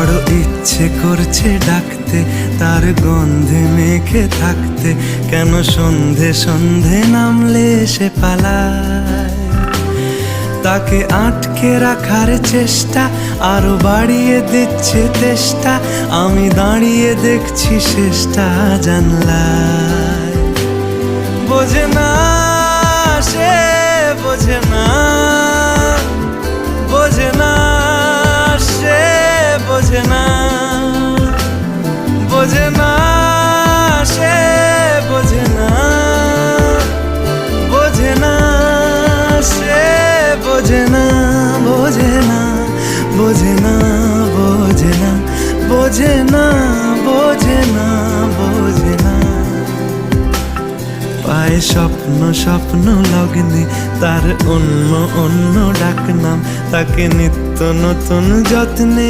বড় ইচ্ছে করছে ডাকতে, তার গন্ধে মেখে থাকতে, কেন সন্ধে সন্ধে নামলে সে পালায়। তাকে আটকে রাখার চেষ্টা আরো বাড়িয়ে দিচ্ছে তেষ্টা, আমি দাঁড়িয়ে দেখছি শেষটা জানলায়। বোঝে না সে, বোঝে না, বোঝে না সে, বোঝে না, বোঝে না সে, বোঝে না, বোঝে না সে, বোঝে না, বোঝে না, বোঝে না, বোঝে না, বোঝে না, বোঝে না, বোঝে না। পায়ে স্বপ্ন স্বপ্ন লগ্নে তার অন্য অন্য ডাকনাম, তাকে নিত্য নতুন যত্নে